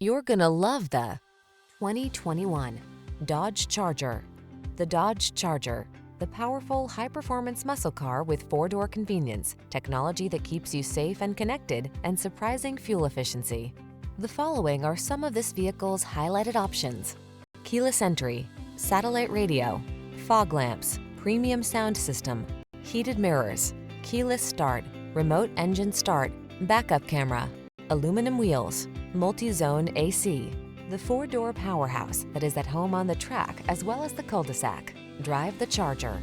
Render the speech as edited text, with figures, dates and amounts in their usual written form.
You're gonna love the 2021 Dodge Charger. The Dodge Charger, the powerful, high-performance muscle car with four-door convenience, technology that keeps you safe and connected, and surprising fuel efficiency. The following are some of this vehicle's highlighted options: keyless entry, satellite radio, fog lamps, premium sound system, heated mirrors, keyless start, remote engine start, backup camera, aluminum wheels, multi-zone AC, the four-door powerhouse that is at home on the track as well as the cul-de-sac. Drive the Charger.